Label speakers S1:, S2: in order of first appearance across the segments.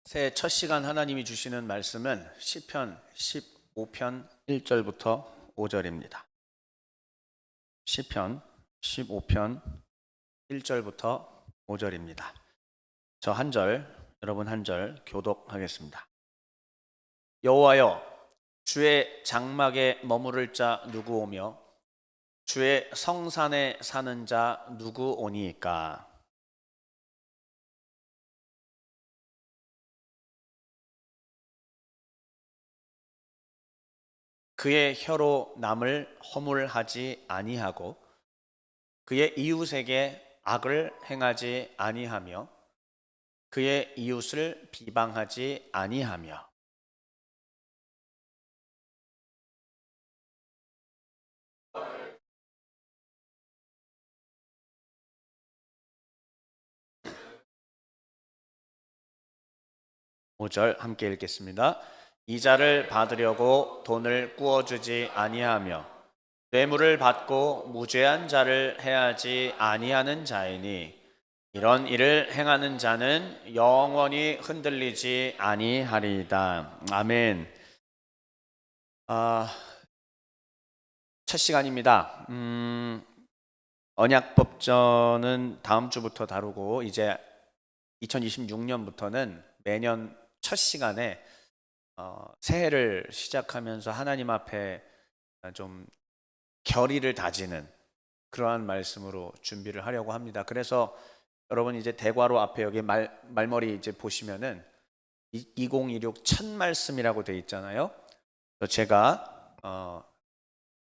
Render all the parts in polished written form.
S1: 새해 첫 시간 하나님이 주시는 말씀은 시편 15편 1절부터 5절입니다. 시편 15편 1절부터 5절입니다. 저 한 절, 여러분 한 절 교독하겠습니다. 여호와여, 주의 장막에 머무를 자 누구 오며 주의 성산에 사는 자 누구 오니이까? 그의 혀로 남을 허물하지 아니하고 그의 이웃에게 악을 행하지 아니하며 그의 이웃을 비방하지 아니하며 5절 함께 읽겠습니다. 이자를 받으려고 돈을 꾸어주지 아니하며 뇌물을 받고 무죄한 자를 해하지 아니하는 자이니 이런 일을 행하는 자는 영원히 흔들리지 아니하리이다. 아멘. 첫 시간입니다. 언약법전은 다음 주부터 다루고 이제 2026년부터는 매년 첫 시간에 새해를 시작하면서 하나님 앞에 좀 결의를 다지는 그러한 말씀으로 준비를 하려고 합니다. 그래서 여러분 이제 대괄호 앞에 여기 말머리 이제 보시면은 2026 첫 말씀이라고 돼 있잖아요. 제가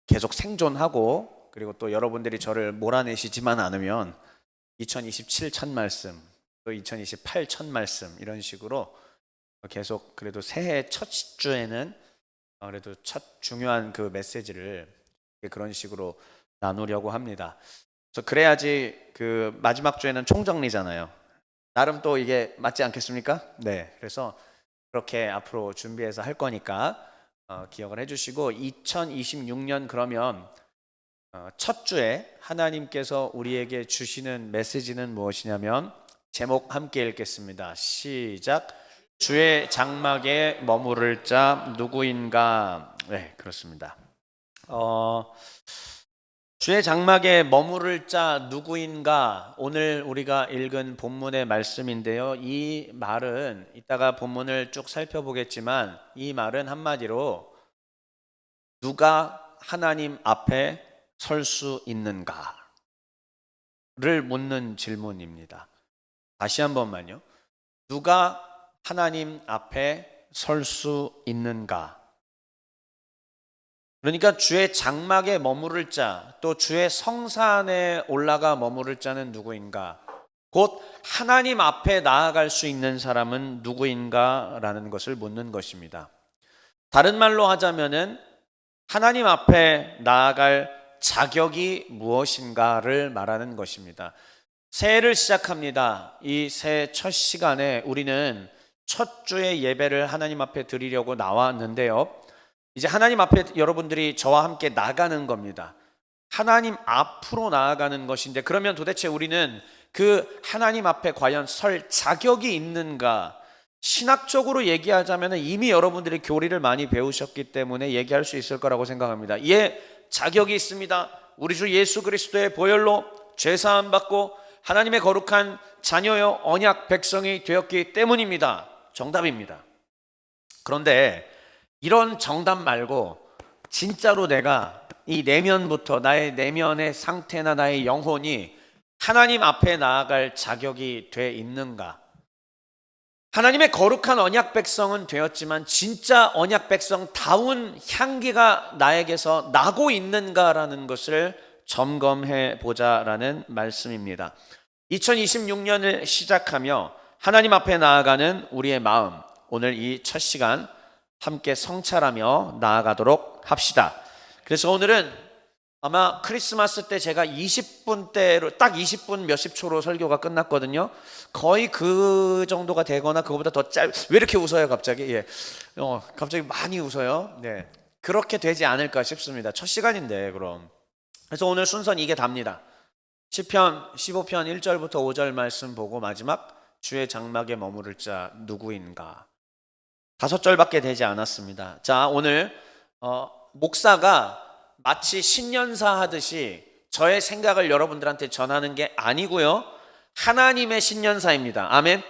S1: 계속 생존하고 그리고 또 여러분들이 저를 몰아내시지만 않으면 2027 첫 말씀 또 2028 첫 말씀 이런 식으로 계속 그래도 새해 첫 주에는 그래도 첫 중요한 그 메시지를 그런 식으로 나누려고 합니다. 그래서 그래야지 그 마지막 주에는 총정리잖아요. 나름 또 이게 맞지 않겠습니까? 네. 그래서 그렇게 앞으로 준비해서 할 거니까 기억을 해주시고 2026년 그러면 첫 주에 하나님께서 우리에게 주시는 메시지는 무엇이냐면 제목 함께 읽겠습니다. 시작. 주의 장막에 머무를 자 누구인가? 네, 그렇습니다. 주의 장막에 머무를 자 누구인가? 오늘 우리가 읽은 본문의 말씀인데요. 이 말은 이따가 본문을 쭉 살펴보겠지만 이 말은 한마디로 누가 하나님 앞에 설 수 있는가를 묻는 질문입니다. 다시 한 번만요. 누가 하나님 앞에 설 수 있는가? 그러니까 주의 장막에 머무를 자, 또 주의 성산에 올라가 머무를 자는 누구인가? 곧 하나님 앞에 나아갈 수 있는 사람은 누구인가라는 것을 묻는 것입니다. 다른 말로 하자면은 하나님 앞에 나아갈 자격이 무엇인가를 말하는 것입니다. 새해를 시작합니다. 이 새해 첫 시간에 우리는 첫 주의 예배를 하나님 앞에 드리려고 나왔는데요. 이제 하나님 앞에 여러분들이 저와 함께 나가는 겁니다. 하나님 앞으로 나아가는 것인데 그러면 도대체 우리는 그 하나님 앞에 과연 설 자격이 있는가? 신학적으로 얘기하자면 이미 여러분들이 교리를 많이 배우셨기 때문에 얘기할 수 있을 거라고 생각합니다. 예, 자격이 있습니다. 우리 주 예수 그리스도의 보혈로 죄사함 받고 하나님의 거룩한 자녀요 언약 백성이 되었기 때문입니다. 정답입니다. 그런데 이런 정답 말고 진짜로 내가 이 내면부터 나의 내면의 상태나 나의 영혼이 하나님 앞에 나아갈 자격이 돼 있는가? 하나님의 거룩한 언약 백성은 되었지만 진짜 언약 백성다운 향기가 나에게서 나고 있는가라는 것을 점검해 보자라는 말씀입니다. 2026년을 시작하며 하나님 앞에 나아가는 우리의 마음, 오늘 이 첫 시간 함께 성찰하며 나아가도록 합시다. 그래서 오늘은 아마 크리스마스 때 제가 20분대로 딱 20분 몇십 초로 설교가 끝났거든요. 거의 그 정도가 되거나 그거보다 더 왜 이렇게 웃어요 갑자기? 예, 갑자기 많이 웃어요. 네, 그렇게 되지 않을까 싶습니다. 첫 시간인데 그럼. 그래서 오늘 순서는 이게 답니다. 시편 15편 1절부터 5절 말씀 보고 마지막 주의 장막에 머무를 자 누구인가? 5절밖에 되지 않았습니다. 자, 오늘 목사가 마치 신년사 하듯이 저의 생각을 여러분들한테 전하는 게 아니고요, 하나님의 신년사입니다. 아멘.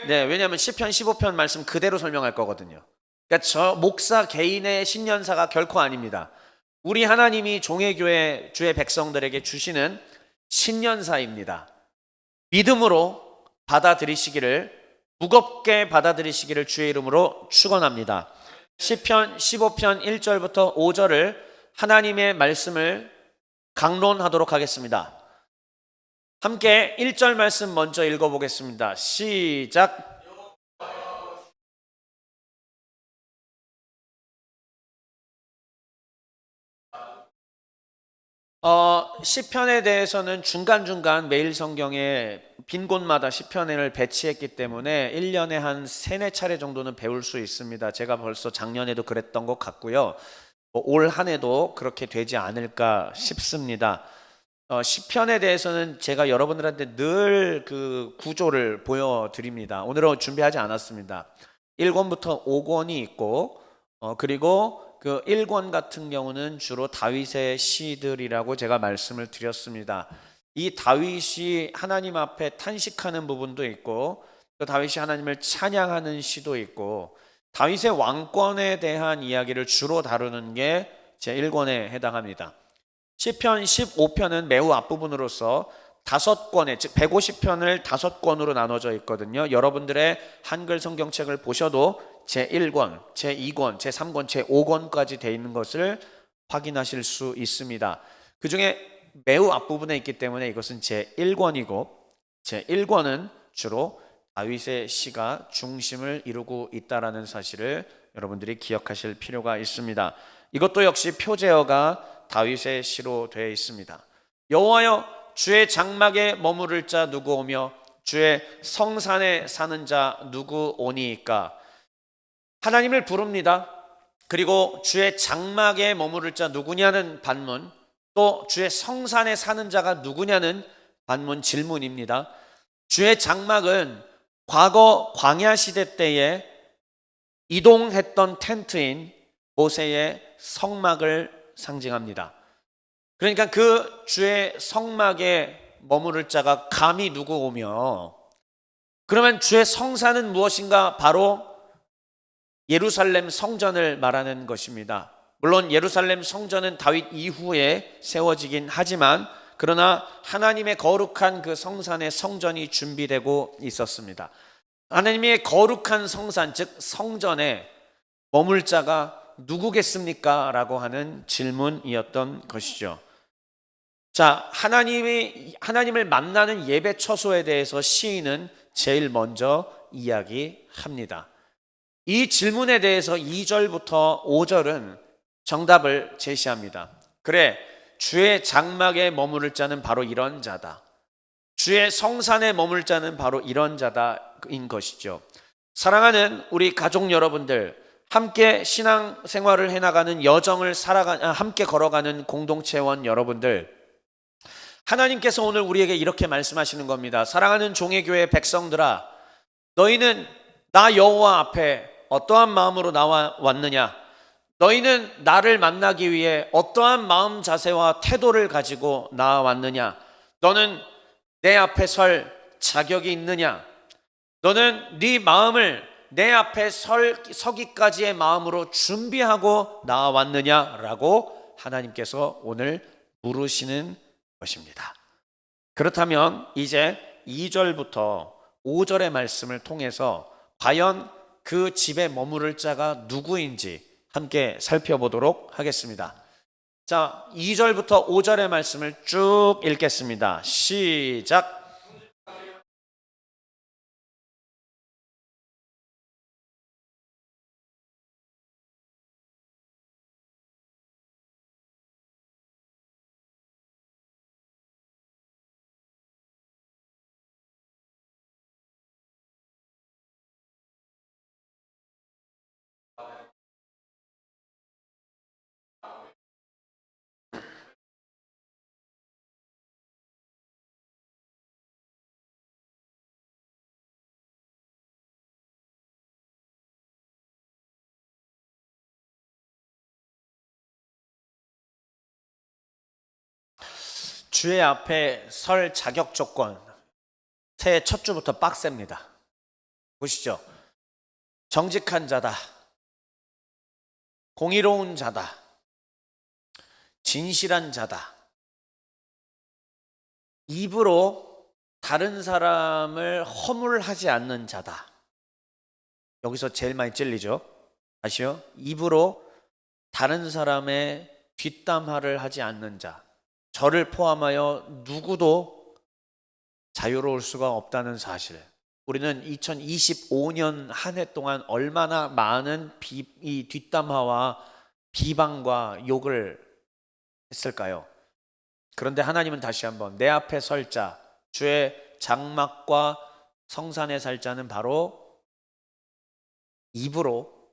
S1: 네, 왜냐하면 시편 15편 말씀 그대로 설명할 거거든요. 그러니까 저 목사 개인의 신년사가 결코 아닙니다. 우리 하나님이 종의 교회 주의 백성들에게 주시는 신년사입니다. 믿음으로 받아들이시기를, 무겁게 받아들이시기를 주의 이름으로 축원합니다. 시편 15편 1절부터 5절을 하나님의 말씀을 강론하도록 하겠습니다. 함께 1절 말씀 먼저 읽어보겠습니다. 시작. 시편에 대해서는 중간중간 매일 성경에 빈 곳마다 시편을 배치했기 때문에 1년에 한 3, 4차례 정도는 배울 수 있습니다. 제가 벌써 작년에도 그랬던 것 같고요. 올 한 해도 그렇게 되지 않을까 싶습니다. 시편에 대해서는 제가 여러분들한테 늘 그 구조를 보여드립니다. 오늘은 준비하지 않았습니다. 1권부터 5권이 있고, 그리고 그 1권 같은 경우는 주로 다윗의 시들이라고 제가 말씀을 드렸습니다. 이 다윗이 하나님 앞에 탄식하는 부분도 있고, 또 다윗이 하나님을 찬양하는 시도 있고, 다윗의 왕권에 대한 이야기를 주로 다루는 게 제 1권에 해당합니다. 시편 15편은 매우 앞부분으로서 5권에, 즉 150편을 5권으로 나눠져 있거든요. 여러분들의 한글 성경책을 보셔도 제1권, 제2권, 제3권, 제5권까지 되어 있는 것을 확인하실 수 있습니다. 그 중에 매우 앞부분에 있기 때문에 이것은 제1권이고, 제1권은 주로 다윗의 시가 중심을 이루고 있다는 사실을 여러분들이 기억하실 필요가 있습니다. 이것도 역시 표제어가 다윗의 시로 되어 있습니다. 여호와여, 주의 장막에 머무를 자 누구 오며 주의 성산에 사는 자 누구 오니이까? 하나님을 부릅니다. 그리고 주의 장막에 머무를 자 누구냐는 반문, 또 주의 성산에 사는 자가 누구냐는 반문 질문입니다. 주의 장막은 과거 광야 시대 때에 이동했던 텐트인 모세의 성막을 상징합니다. 그러니까 그 주의 성막에 머무를 자가 감히 누구 오며, 그러면 주의 성산은 무엇인가? 바로 예루살렘 성전을 말하는 것입니다. 물론 예루살렘 성전은 다윗 이후에 세워지긴 하지만, 그러나 하나님의 거룩한 그 성산의 성전이 준비되고 있었습니다. 하나님의 거룩한 성산, 즉 성전에 머물 자가 누구겠습니까? 라고 하는 질문이었던 것이죠. 자, 하나님을 만나는 예배 처소에 대해서 시인은 제일 먼저 이야기합니다. 이 질문에 대해서 2절부터 5절은 정답을 제시합니다. 그래, 주의 장막에 머무를 자는 바로 이런 자다. 주의 성산에 머물 자는 바로 이런 자다인 것이죠. 사랑하는 우리 가족 여러분들, 함께 신앙생활을 해나가는 여정을 함께 걸어가는 공동체원 여러분들, 하나님께서 오늘 우리에게 이렇게 말씀하시는 겁니다. 사랑하는 종의 교회 백성들아, 너희는 나 여호와 앞에 어떠한 마음으로 나와 왔느냐? 너희는 나를 만나기 위해 어떠한 마음 자세와 태도를 가지고 나왔느냐? 너는 내 앞에 설 자격이 있느냐? 너는 네 마음을 내 앞에 서기까지의 마음으로 준비하고 나왔느냐라고 하나님께서 오늘 물으시는 것입니다. 그렇다면 이제 2절부터 5절의 말씀을 통해서 과연 그 집에 머무를 자가 누구인지 함께 살펴보도록 하겠습니다. 자, 2절부터 5절의 말씀을 쭉 읽겠습니다. 시작. 주의 앞에 설 자격 조건, 새해 첫 주부터 빡셉니다. 보시죠. 정직한 자다, 공의로운 자다, 진실한 자다, 입으로 다른 사람을 허물하지 않는 자다. 여기서 제일 많이 찔리죠. 아시요? 입으로 다른 사람의 뒷담화를 하지 않는 자, 저를 포함하여 누구도 자유로울 수가 없다는 사실. 우리는 2025년 한 해 동안 얼마나 많은 이 뒷담화와 비방과 욕을 했을까요? 그런데 하나님은 다시 한번 내 앞에 설 자, 주의 장막과 성산에 살 자는 바로 입으로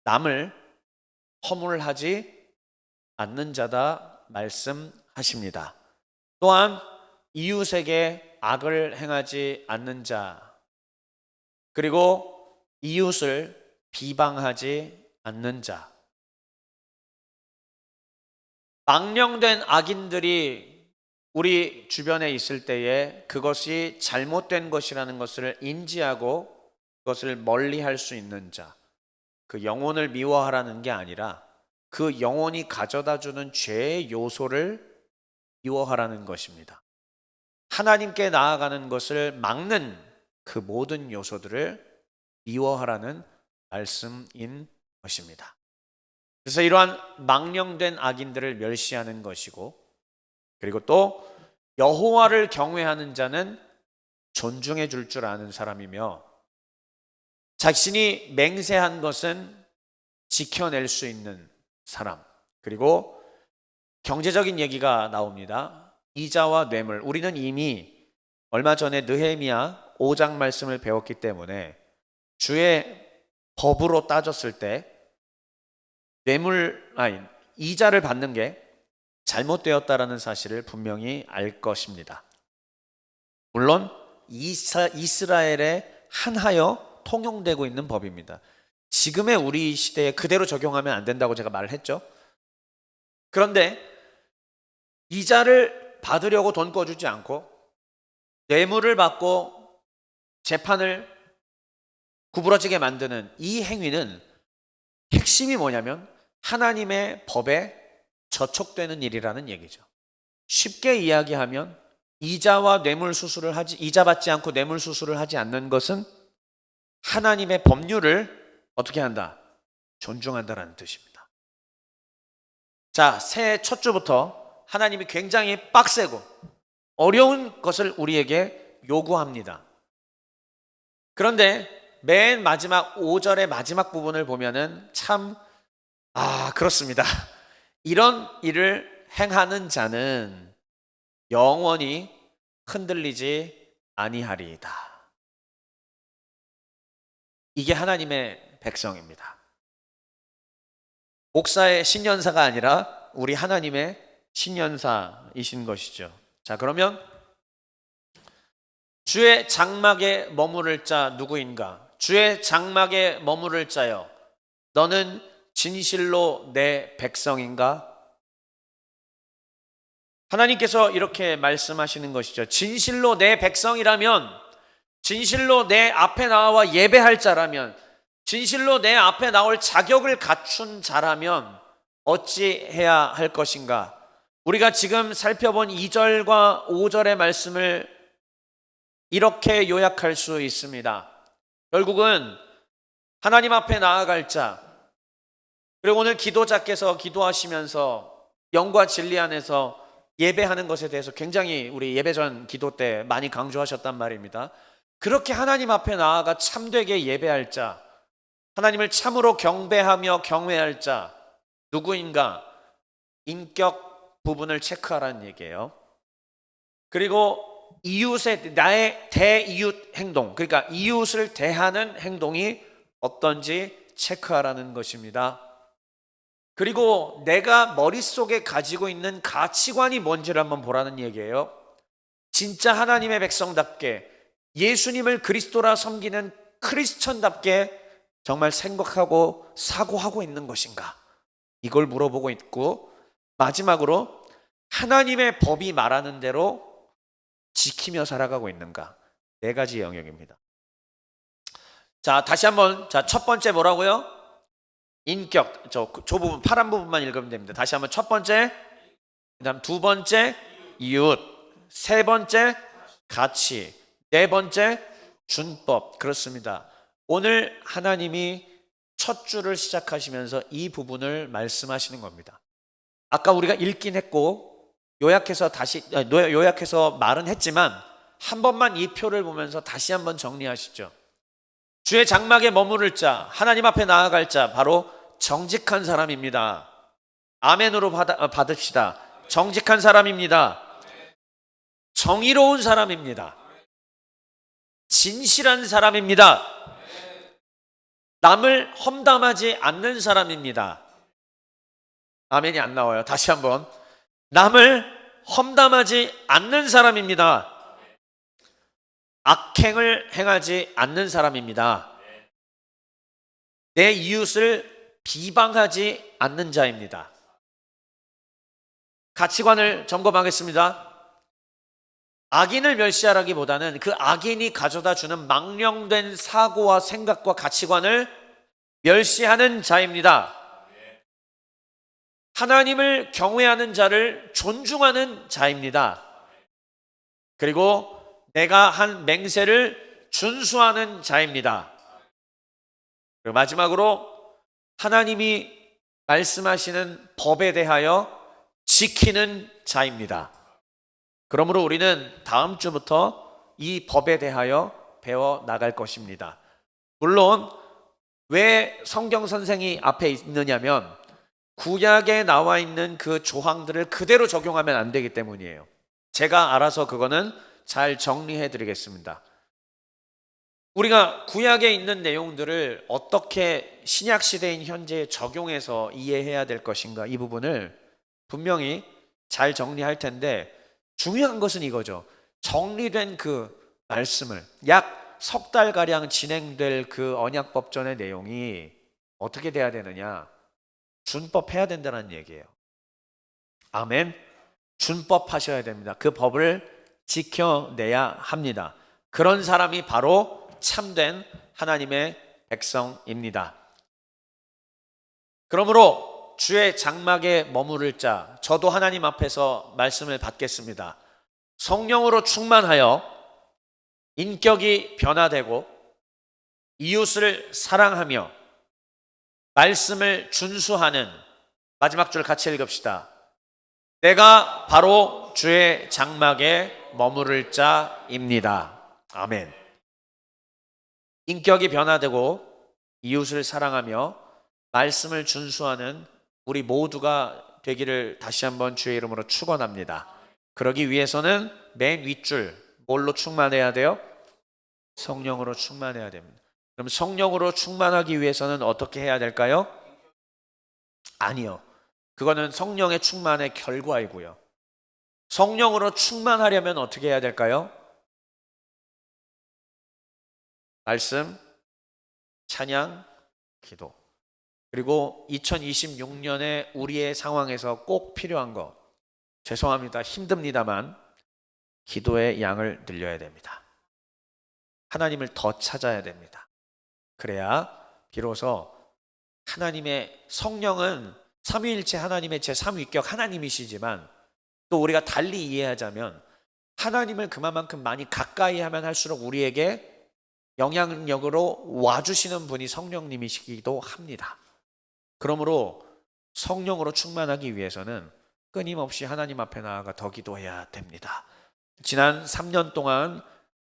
S1: 남을 허물하지 않는 자다 말씀하십니다. 또한 이웃에게 악을 행하지 않는 자, 그리고 이웃을 비방하지 않는 자. 망령된 악인들이 우리 주변에 있을 때에 그것이 잘못된 것이라는 것을 인지하고 그것을 멀리할 수 있는 자, 그 영혼을 미워하라는 게 아니라 그 영혼이 가져다주는 죄의 요소를 미워하라는 것입니다. 하나님께 나아가는 것을 막는 그 모든 요소들을 미워하라는 말씀인 것입니다. 그래서 이러한 망령된 악인들을 멸시하는 것이고, 그리고 또 여호와를 경외하는 자는 존중해 줄 줄 아는 사람이며, 자신이 맹세한 것은 지켜낼 수 있는 사람. 그리고 경제적인 얘기가 나옵니다. 이자와 뇌물. 우리는 이미 얼마 전에 느헤미야 5장 말씀을 배웠기 때문에 주의 법으로 따졌을 때 이자를 받는 게 잘못되었다라는 사실을 분명히 알 것입니다. 물론 이스라엘에 한하여 통용되고 있는 법입니다. 지금의 우리 시대에 그대로 적용하면 안 된다고 제가 말을 했죠. 그런데 이자를 받으려고 돈 꿔주지 않고 뇌물을 받고 재판을 구부러지게 만드는 이 행위는 핵심이 뭐냐면 하나님의 법에 저촉되는 일이라는 얘기죠. 쉽게 이야기하면 이자 받지 않고 뇌물 수수를 하지 않는 것은 하나님의 법률을 어떻게 한다? 존중한다라는 뜻입니다. 자, 새해 첫 주부터 하나님이 굉장히 빡세고 어려운 것을 우리에게 요구합니다. 그런데 맨 마지막 5절의 마지막 부분을 보면은 참 그렇습니다. 이런 일을 행하는 자는 영원히 흔들리지 아니하리이다. 이게 하나님의 백성입니다. 목사의 신년사가 아니라 우리 하나님의 신년사이신 것이죠. 자, 그러면 주의 장막에 머무를 자 누구인가? 주의 장막에 머무를 자여, 너는 진실로 내 백성인가? 하나님께서 이렇게 말씀하시는 것이죠. 진실로 내 백성이라면, 진실로 내 앞에 나와 예배할 자라면, 진실로 내 앞에 나올 자격을 갖춘 자라면 어찌 해야 할 것인가? 우리가 지금 살펴본 2절과 5절의 말씀을 이렇게 요약할 수 있습니다. 결국은 하나님 앞에 나아갈 자, 그리고 오늘 기도자께서 기도하시면서 영과 진리 안에서 예배하는 것에 대해서 굉장히 우리 예배 전 기도 때 많이 강조하셨단 말입니다. 그렇게 하나님 앞에 나아가 참되게 예배할 자, 하나님을 참으로 경배하며 경외할 자 누구인가? 인격 부분을 체크하라는 얘기예요. 그리고 나의 대이웃 행동, 그러니까 이웃을 대하는 행동이 어떤지 체크하라는 것입니다. 그리고 내가 머릿속에 가지고 있는 가치관이 뭔지를 한번 보라는 얘기예요. 진짜 하나님의 백성답게, 예수님을 그리스도라 섬기는 크리스천답게 정말 생각하고 사고하고 있는 것인가? 이걸 물어보고 있고, 마지막으로 하나님의 법이 말하는 대로 지키며 살아가고 있는가? 네 가지 영역입니다. 자, 다시 한번. 자, 첫 번째 뭐라고요? 인격. 저 부분, 파란 부분만 읽으면 됩니다. 다시 한번. 첫 번째, 그다음 두 번째, 이웃. 세 번째, 가치. 네 번째, 준법. 그렇습니다. 오늘 하나님이 첫 주를 시작하시면서 이 부분을 말씀하시는 겁니다. 아까 우리가 읽긴 했고 요약해서 말은 했지만 한 번만 이 표를 보면서 다시 한번 정리하시죠. 주의 장막에 머무를 자, 하나님 앞에 나아갈 자, 바로 정직한 사람입니다. 아멘으로 받읍시다. 정직한 사람입니다. 정의로운 사람입니다. 진실한 사람입니다. 남을 험담하지 않는 사람입니다. 아멘이 안 나와요. 다시 한번. 남을 험담하지 않는 사람입니다. 악행을 행하지 않는 사람입니다. 내 이웃을 비방하지 않는 자입니다. 가치관을 점검하겠습니다. 악인을 멸시하라기보다는 그 악인이 가져다 주는 망령된 사고와 생각과 가치관을 멸시하는 자입니다. 하나님을 경외하는 자를 존중하는 자입니다. 그리고 내가 한 맹세를 준수하는 자입니다. 그리고 마지막으로 하나님이 말씀하시는 법에 대하여 지키는 자입니다. 그러므로 우리는 다음 주부터 이 법에 대하여 배워 나갈 것입니다. 물론 왜 성경 선생이 앞에 있느냐면 구약에 나와 있는 그 조항들을 그대로 적용하면 안 되기 때문이에요. 제가 알아서 그거는 잘 정리해 드리겠습니다. 우리가 구약에 있는 내용들을 어떻게 신약 시대인 현재에 적용해서 이해해야 될 것인가, 이 부분을 분명히 잘 정리할 텐데 중요한 것은 이거죠. 정리된 그 말씀을 약 석 달가량 진행될 그 언약법전의 내용이 어떻게 돼야 되느냐? 준법해야 된다는 얘기예요. 아멘. 준법하셔야 됩니다. 그 법을 지켜내야 합니다. 그런 사람이 바로 참된 하나님의 백성입니다. 그러므로 주의 장막에 머무를 자, 저도 하나님 앞에서 말씀을 받겠습니다. 성령으로 충만하여 인격이 변화되고 이웃을 사랑하며 말씀을 준수하는, 마지막 줄 같이 읽읍시다. 내가 바로 주의 장막에 머무를 자입니다. 아멘. 인격이 변화되고 이웃을 사랑하며 말씀을 준수하는 우리 모두가 되기를 다시 한번 주의 이름으로 축원합니다. 그러기 위해서는 맨 윗줄 뭘로 충만해야 돼요? 성령으로 충만해야 됩니다. 그럼 성령으로 충만하기 위해서는 어떻게 해야 될까요? 아니요. 그거는 성령의 충만의 결과이고요. 성령으로 충만하려면 어떻게 해야 될까요? 말씀, 찬양, 기도. 그리고 2026년에 우리의 상황에서 꼭 필요한 거, 죄송합니다. 힘듭니다만 기도의 양을 늘려야 됩니다. 하나님을 더 찾아야 됩니다. 그래야 비로소 하나님의 성령은 삼위일체 하나님의 제3위격 하나님이시지만 또 우리가 달리 이해하자면 하나님을 그만큼 많이 가까이 하면 할수록 우리에게 영향력으로 와주시는 분이 성령님이시기도 합니다. 그러므로 성령으로 충만하기 위해서는 끊임없이 하나님 앞에 나아가 더 기도해야 됩니다. 지난 3년 동안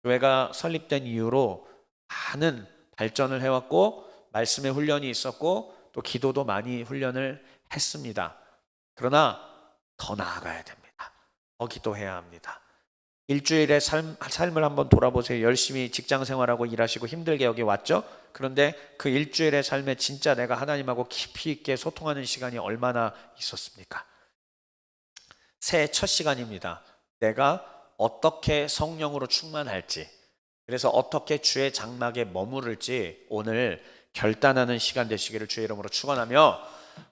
S1: 교회가 설립된 이후로 많은 발전을 해왔고 말씀의 훈련이 있었고 또 기도도 많이 훈련을 했습니다. 그러나 더 나아가야 됩니다. 더 기도해야 합니다. 일주일의 삶을 한번 돌아보세요. 열심히 직장 생활하고 일하시고 힘들게 여기 왔죠? 그런데 그 일주일의 삶에 진짜 내가 하나님하고 깊이 있게 소통하는 시간이 얼마나 있었습니까? 새해 첫 시간입니다. 내가 어떻게 성령으로 충만할지, 그래서 어떻게 주의 장막에 머무를지 오늘 결단하는 시간 되시기를 주의 이름으로 축원하며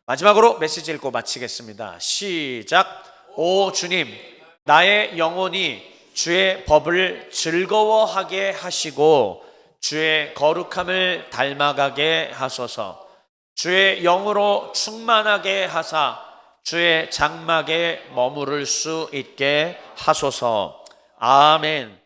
S1: 마지막으로 메시지 읽고 마치겠습니다. 시작. 오 주님, 나의 영혼이 주의 법을 즐거워하게 하시고 주의 거룩함을 닮아가게 하소서. 주의 영으로 충만하게 하사 주의 장막에 머무를 수 있게 하소서. 아멘.